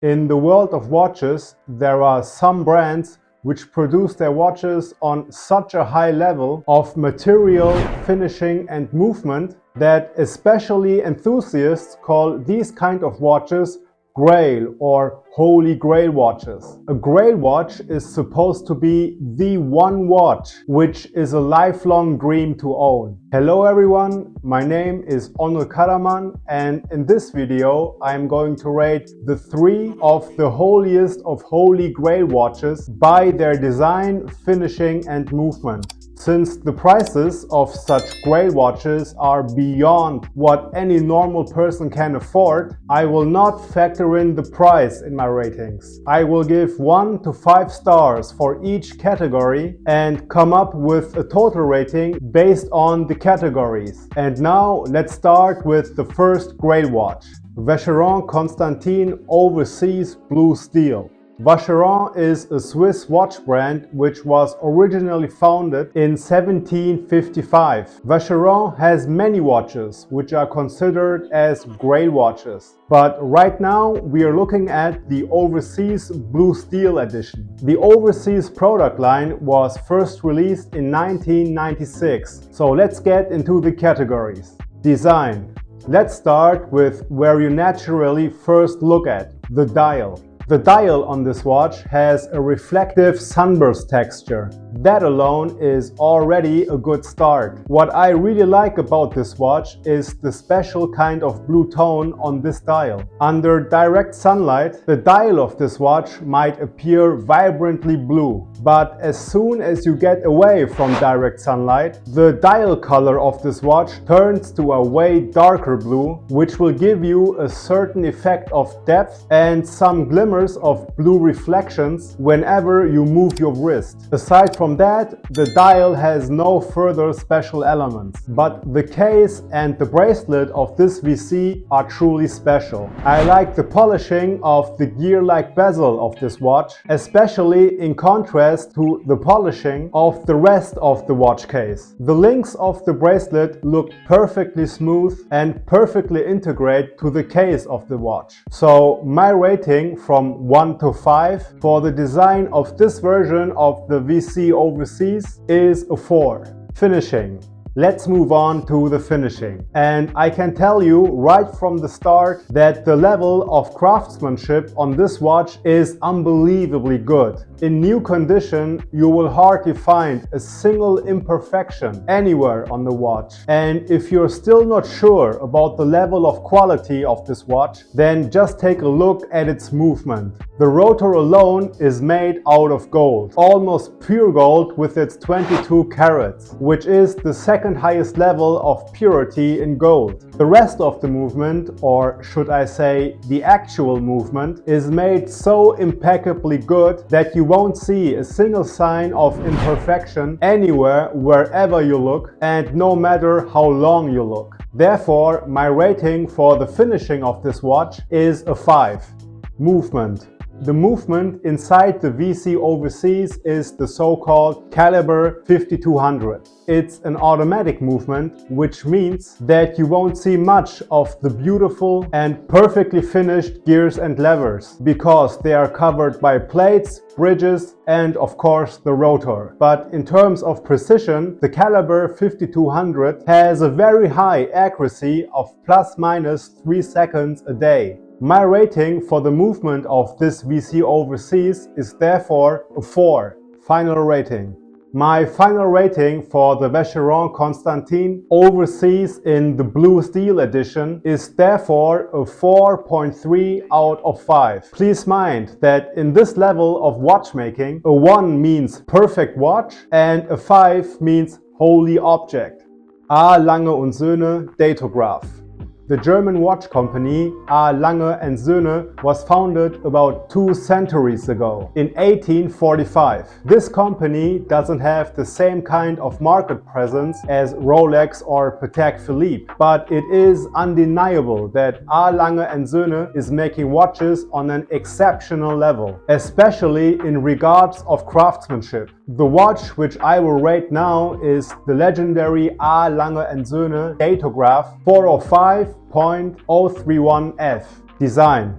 In the world of watches, there are some brands which produce their watches on such a high level of material, finishing and movement that especially enthusiasts call these kind of watches grail or holy grail watches. A grail watch is supposed to be the one watch which is a lifelong dream to own. Hello everyone, my name is Onur Karaman and in this video I'm going to rate the 3 of the holiest of holy grail watches by their design, finishing and movement. Since the prices of such grail watches are beyond what any normal person can afford, I will not factor in the price in my ratings. I will give 1 to 5 stars for each category and come up with a total rating based on the categories. And now let's start with the first grail watch, Vacheron Constantin Overseas Blue Steel. Vacheron is a Swiss watch brand which was originally founded in 1755. Vacheron has many watches which are considered as grail watches. But right now we are looking at the Overseas Blue Steel edition. The Overseas product line was first released in 1996. So let's get into the categories. Design. Let's start with where you naturally first look at, the dial. The dial on this watch has a reflective sunburst texture. That alone is already a good start. What I really like about this watch is the special kind of blue tone on this dial. Under direct sunlight, the dial of this watch might appear vibrantly blue, but as soon as you get away from direct sunlight, the dial color of this watch turns to a way darker blue, which will give you a certain effect of depth and some glimmer of blue reflections whenever you move your wrist. Aside from that, the dial has no further special elements, but the case and the bracelet of this VC are truly special. I like the polishing of the gear-like bezel of this watch, especially in contrast to the polishing of the rest of the watch case. The links of the bracelet look perfectly smooth and perfectly integrate to the case of the watch. So my rating from 1 to 5 for the design of this version of the VC Overseas is a 4. Finishing. Let's move on to the finishing. And I can tell you right from the start that the level of craftsmanship on this watch is unbelievably good. In new condition, you will hardly find a single imperfection anywhere on the watch. And if you're still not sure about the level of quality of this watch, then just take a look at its movement. The rotor alone is made out of gold, almost pure gold with its 22 carats, which is the second highest level of purity in gold. The rest of the movement, or should I say the actual movement, is made so impeccably good that you won't see a single sign of imperfection anywhere wherever you look and no matter how long you look. Therefore, my rating for the finishing of this watch is a 5. Movement. The movement inside the VC Overseas is the so-called caliber 5200. It's an automatic movement, which means that you won't see much of the beautiful and perfectly finished gears and levers, because they are covered by plates, bridges and of course the rotor. But in terms of precision, the caliber 5200 has a very high accuracy of ±3 seconds a day. My rating for the movement of this VC Overseas is therefore a 4. Final rating. My final rating for the Vacheron Constantin Overseas in the Blue Steel edition is therefore a 4.3 out of 5. Please mind that in this level of watchmaking, a 1 means perfect watch and a 5 means holy object. A. Lange Söhne Datograph. The German watch company A. Lange Söhne was founded about 2 centuries ago, in 1845. This company doesn't have the same kind of market presence as Rolex or Patek Philippe, but it is undeniable that A. Lange Söhne is making watches on an exceptional level, especially in regards of craftsmanship. The watch which I will rate now is the legendary A. Lange Söhne Datograph 405.031F. Design.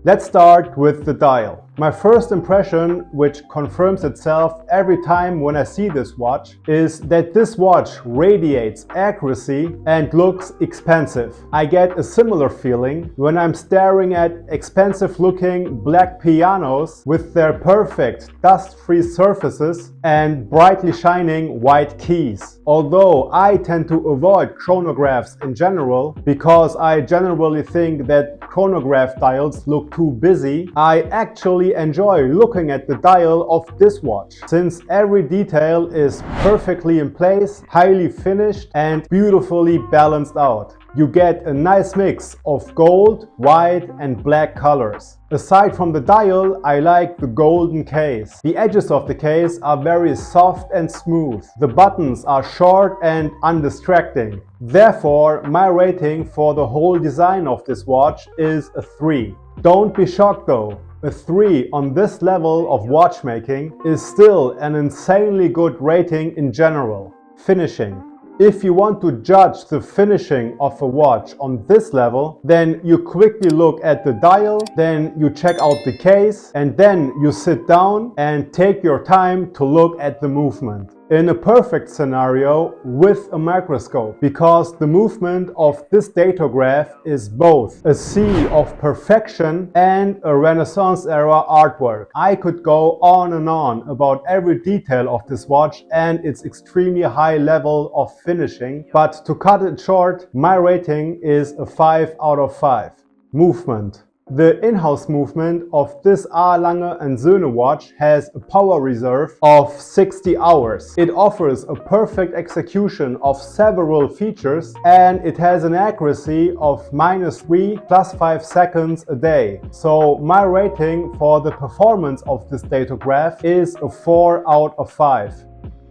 Let's start with the dial. My first impression, which confirms itself every time when I see this watch, is that this watch radiates accuracy and looks expensive. I get a similar feeling when I'm staring at expensive looking black pianos with their perfect dust-free surfaces and brightly shining white keys. Although I tend to avoid chronographs in general because I generally think that chronograph dials look too busy, I actually enjoy looking at the dial of this watch, since every detail is perfectly in place, highly finished and beautifully balanced out. You get a nice mix of gold, white and black colors. Aside from the dial, I like the golden case. The edges of the case are very soft and smooth. The buttons are short and undistracting. Therefore, my rating for the whole design of this watch is a 3. Don't be shocked though. A 3 on this level of watchmaking is still an insanely good rating in general. Finishing. If you want to judge the finishing of a watch on this level, then you quickly look at the dial, then you check out the case, and then you sit down and take your time to look at the movement. In a perfect scenario with a microscope, because the movement of this datograph is both a sea of perfection and a Renaissance era artwork. I could go on and on about every detail of this watch and its extremely high level of finishing, but to cut it short, my rating is a 5 out of 5. Movement. The in-house movement of this Lange Söhne watch has a power reserve of 60 hours. It offers a perfect execution of several features and it has an accuracy of -3 + 5 seconds a day. So my rating for the performance of this datograph is a 4 out of 5.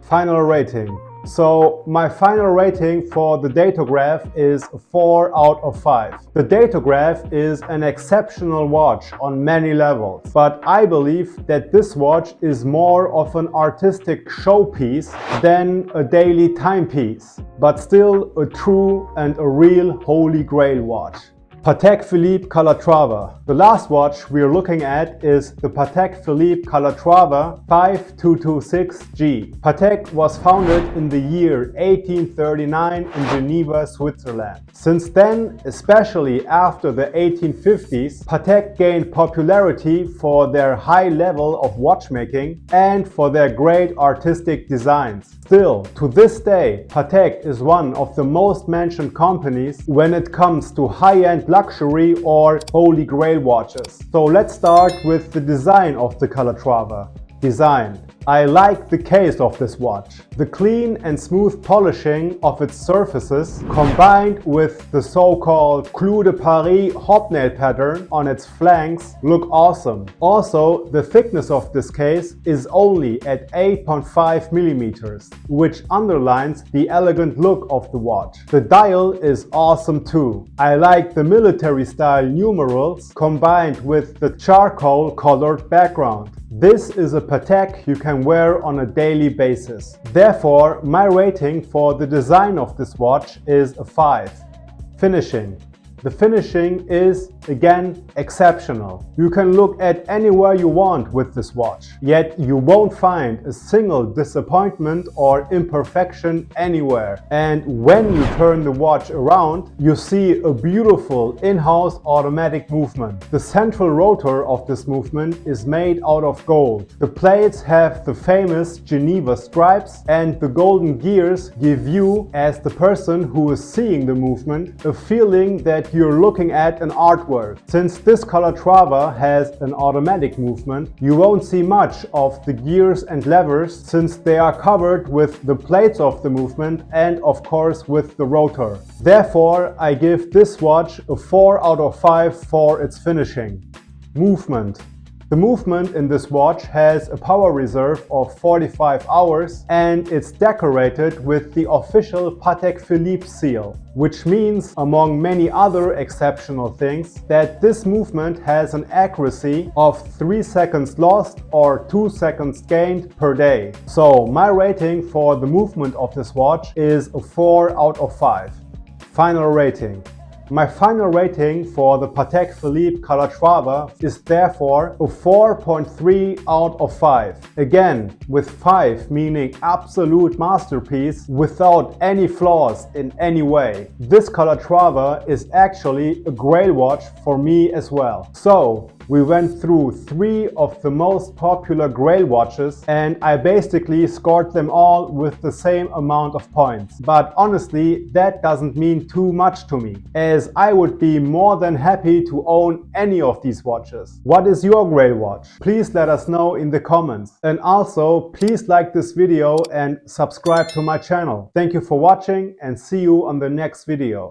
Final rating. So my final rating for the datograph is a 4 out of 5. The datograph is an exceptional watch on many levels, but I believe that this watch is more of an artistic showpiece than a daily timepiece, but still a true and a real holy grail watch. Patek Philippe Calatrava. The last watch we are looking at is the Patek Philippe Calatrava 5226G. Patek was founded in the year 1839 in Geneva, Switzerland. Since then, especially after the 1850s, Patek gained popularity for their high level of watchmaking and for their great artistic designs. Still, to this day, Patek is one of the most mentioned companies when it comes to high-end luxury or holy grail watches. So let's start with the design of the Calatrava. Design. I like the case of this watch. The clean and smooth polishing of its surfaces combined with the so-called Clou de Paris hobnail pattern on its flanks look awesome. Also, the thickness of this case is only at 8.5 millimeters, which underlines the elegant look of the watch. The dial is awesome too. I like the military style numerals combined with the charcoal colored background. This is a Patek you can wear on a daily basis. Therefore, my rating for the design of this watch is a 5. Finishing. The finishing is, again, exceptional. You can look at anywhere you want with this watch, yet you won't find a single disappointment or imperfection anywhere. And when you turn the watch around, you see a beautiful in-house automatic movement. The central rotor of this movement is made out of gold. The plates have the famous Geneva stripes, and the golden gears give you, as the person who is seeing the movement, a feeling that you're looking at an artwork. Since this Calatrava has an automatic movement, you won't see much of the gears and levers since they are covered with the plates of the movement and of course with the rotor. Therefore, I give this watch a 4 out of 5 for its finishing. Movement. The movement in this watch has a power reserve of 45 hours and it's decorated with the official Patek Philippe seal, which means, among many other exceptional things, that this movement has an accuracy of 3 seconds lost or 2 seconds gained per day. So my rating for the movement of this watch is a 4 out of 5. Final rating. My final rating for the Patek Philippe Calatrava is therefore a 4.3 out of 5. Again, with 5 meaning absolute masterpiece without any flaws in any way. This Calatrava is actually a grail watch for me as well. So, we went through 3 of the most popular grail watches and I basically scored them all with the same amount of points. But honestly, that doesn't mean too much to me, as I would be more than happy to own any of these watches. What is your grail watch? Please let us know in the comments. And also, please like this video and subscribe to my channel. Thank you for watching and see you on the next video.